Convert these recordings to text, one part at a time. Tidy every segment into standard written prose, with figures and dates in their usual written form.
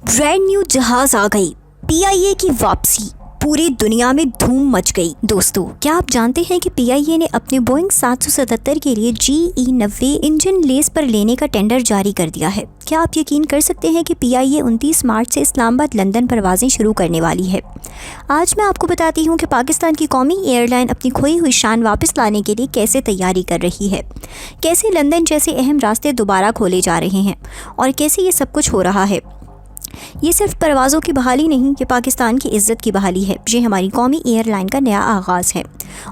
Brand new जहाज आ गई, PIA की वापसी, पूरी दुनिया में धूम मच गई। दोस्तों, क्या आप जानते हैं कि पीआईए ने अपने बोइंग 777 के लिए GE90 इंजन लेस पर लेने का टेंडर जारी कर दिया है। क्या आप यकीन कर सकते हैं कि पीआईए 29 मार्च से इस्लामाबाद लंदन परवाजें शुरू करने वाली है। आज मैं आपको बताती हूँ कि पाकिस्तान की कौमी एयरलाइन अपनी खोई हुई शान वापस लाने के लिए कैसे तैयारी कर रही है, कैसे लंदन जैसे अहम रास्ते दोबारा खोले जा रहे हैं और कैसे ये सब कुछ हो रहा है। ये सिर्फ परवाज़ों की बहाली नहीं, ये पाकिस्तान की इज़्ज़त की बहाली है। ये हमारी कौमी एयरलाइन का नया आगाज़ है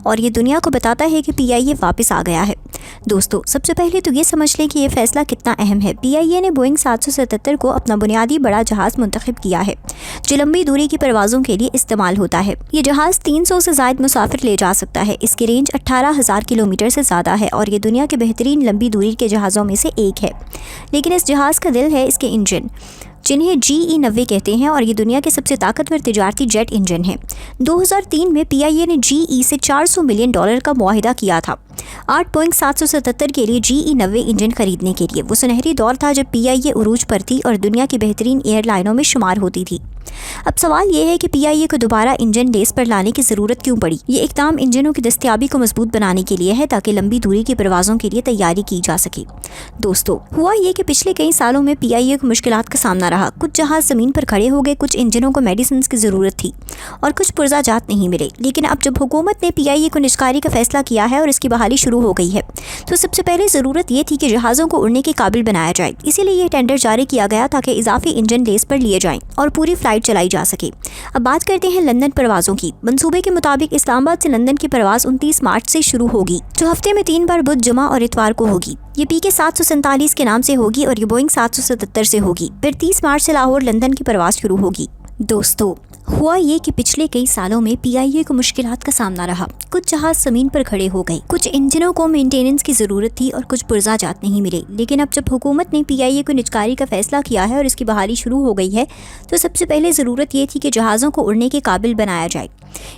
और ये दुनिया को बताता है कि पीआईए वापस आ गया है। दोस्तों, सबसे पहले तो ये समझ लें कि ये फ़ैसला कितना अहम है। पीआईए ने बोइंग 777 को अपना बुनियादी बड़ा जहाज़ मुंतखब किया है जो लंबी दूरी की परवाज़ों के लिए इस्तेमाल होता है। ये जहाज़ 300 से ज़ायद मुसाफिर ले जा सकता है। इसकी रेंज 18,000 किलोमीटर से ज़्यादा है और ये दुनिया के बेहतरीन लंबी दूरी के जहाज़ों में से एक है। लेकिन इस जहाज़ का दिल है इसके इंजन, जिन्हें GE90 कहते हैं, और ये दुनिया के सबसे ताकतवर तिजारती जेट इंजन है। 2003 में पीआईए ने GE से $400 मिलियन का मुआहिदा किया था 8 बोइंग 777 के लिए GE90 इंजन खरीदने के लिए। वो सुनहरी दौर था जब पीआईए उरूज पर थी और दुनिया की बेहतरीन एयरलाइनों में शुमार होती थी। अब सवाल ये है कि पीआईए को दोबारा इंजन लेस पर लाने की ज़रूरत क्यों पड़ी। ये इक़दाम इंजनों की दस्तयाबी को मजबूत बनाने के लिए है ताकि लंबी दूरी की परवाज़ों के लिए तैयारी की जा सके। दोस्तों, हुआ ये कि पिछले कई सालों में पीआईए को मुश्किलात का सामना रहा। कुछ जहाज़ ज़मीन पर खड़े हो गए, कुछ इंजनों को मेडिसिन की ज़रूरत थी और कुछ पुर्जाजात नहीं मिले। लेकिन अब जब हुकूमत ने पीआईए को निष्कारी का फैसला किया है और इसकी बहाली शुरू हो गई है, तो सबसे पहले ज़रूरत ये थी कि जहाज़ों को उड़ने के काबिल बनाया जाए। इसीलिए यह टेंडर जारी किया गया ताकि इजाफी इंजन लेस पर लिए जाएँ और पूरी फ्लाइट चलाई जा सके। अब बात करते हैं लंदन परवाज़ों की। मंसूबे के मुताबिक इस्लामाबाद से लंदन की परवाज़ 29 मार्च से शुरू होगी, जो हफ्ते में 3 बार बुध, जुमा और इतवार को होगी। ये PK 747 के नाम से होगी और ये बोइंग 777 से होगी। फिर 30 मार्च से लाहौर लंदन की परवाज़ शुरू होगी। दोस्तों, हुआ ये कि पिछले कई सालों में पीआईए को मुश्किलात का सामना रहा। कुछ जहाज़ ज़मीन पर खड़े हो गए, कुछ इंजनों को मेंटेनेंस की ज़रूरत थी और कुछ पुर्जाजात नहीं मिले। लेकिन अब जब हुकूमत ने पीआईए को निजकारी का फैसला किया है और इसकी बहाली शुरू हो गई है, तो सबसे पहले ज़रूरत ये थी कि जहाज़ों को उड़ने के काबिल बनाया जाए।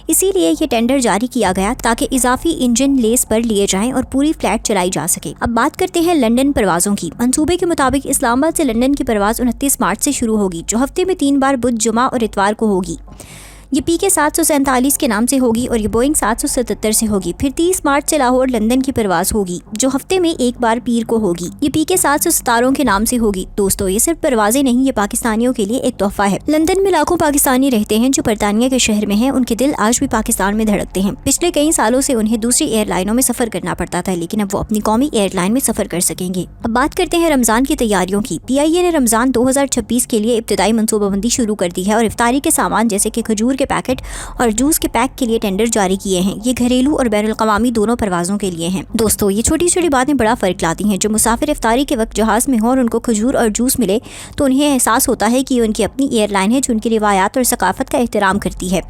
इसीलिए ये टेंडर जारी किया गया ताकि इजाफी इंजन लेस पर लिए जाएं और पूरी फ्लाइट चलाई जा सके। अब बात करते हैं लंदन परवाज़ों की। मंसूबे के मुताबिक इस्लामाबाद से लंदन की परवाज़ 29 मार्च से शुरू होगी, जो हफ्ते में 3 बार बुध, जुमा और इतवार को होगी। ये PK 747 के नाम से होगी और ये बोइंग 777 से होगी। फिर 30 मार्च से लाहौर लंदन की परवाज़ होगी, जो हफ्ते में एक बार पीर को होगी। ये PK 717 के नाम से होगी। दोस्तों, ये सिर्फ परवाज़ें नहीं, ये पाकिस्तानियों के लिए एक तोहफा है। लंदन में लाखों पाकिस्तानी रहते हैं जो बरतानिया के शहर में हैं। उनके दिल आज भी पाकिस्तान में धड़कते हैं। पिछले कई सालों से उन्हें दूसरी एयरलाइनों में सफ़र करना पड़ता था, लेकिन अब वो अपनी कौमी एयरलाइन में सफ़र कर सकेंगे। अब बात करते हैं रमज़ान की तैयारियों की। पीआईए ने रमज़ान 2026 के लिए इब्तिदाई मनसूबाबंदी शुरू कर दी है और इफ्तारी के सामान जैसे कि खजूर के पैकेट और जूस के पैक के लिए टेंडर जारी किए हैं। ये घरेलू और बैनुल-अक़वामी दोनों परवाज़ों के लिए हैं। दोस्तों, ये छोटी छोटी बातें बड़ा फ़र्क लाती हैं। जो मुसाफिर इफ्तारी के वक्त जहाज़ में हो और उनको खजूर और जूस मिले, तो उन्हें एहसास होता है कि ये उनकी अपनी एयरलाइन है जो उनकी रिवायात और सकाफ़त का एहतराम करती है।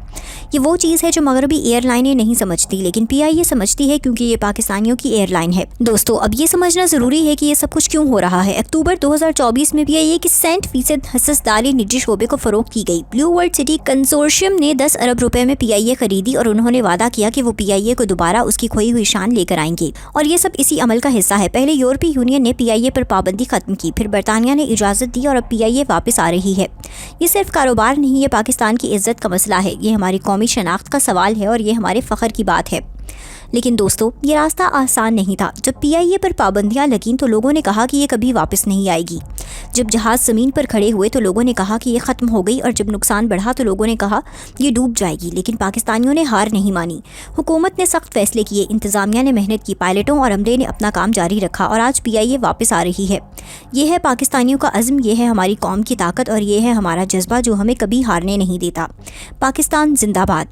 ये वो चीज़ है जो मगरबी एयरलाइनें नहीं समझती, लेकिन पीआईए समझती है क्योंकि ये पाकिस्तानियों की एयरलाइन है। दोस्तों, अब ये समझना ज़रूरी है कि ये सब कुछ क्यों हो रहा है। अक्टूबर 2024 में पीआईए की 60% हिस्सेदारी निजी शोबे को फ़रोख्त की गई। ब्लू वर्ल्ड सिटी कंसोर्शियम ने 10 अरब रुपए में पीआईए खरीदी और उन्होंने वादा किया कि वो पीआईए को दोबारा उसकी खोई हुई शान लेकर आएंगे, और ये सब इसी अमल का हिस्सा है। पहले यूरोपीय यूनियन ने पीआईए पर पाबंदी खत्म की, फिर बरतानिया ने इजाज़त दी और अब पीआईए वापस आ रही है। ये सिर्फ कारोबार नहीं, ये पाकिस्तान की इज्जत का मसला है। ये हमारी कौमी शनाख्त का सवाल है और ये हमारे फ़ख्र की बात है। लेकिन दोस्तों, ये रास्ता आसान नहीं था। जब पीआईए पर पाबंदियां लगीं तो लोगों ने कहा कि ये कभी वापस नहीं आएगी। जब जहाज़ ज़मीन पर खड़े हुए तो लोगों ने कहा कि ये ख़त्म हो गई, और जब नुकसान बढ़ा तो लोगों ने कहा ये डूब जाएगी। लेकिन पाकिस्तानियों ने हार नहीं मानी। हुकूमत ने सख्त फैसले किए, इंतज़ामिया ने मेहनत की, पायलटों और अमले ने अपना काम जारी रखा और आज पीआईए वापस आ रही है। ये है पाकिस्तानियों का अज़्म, ये है हमारी कौम की ताकत और ये है हमारा जज्बा जो हमें कभी हारने नहीं देता। पाकिस्तान जिंदाबाद।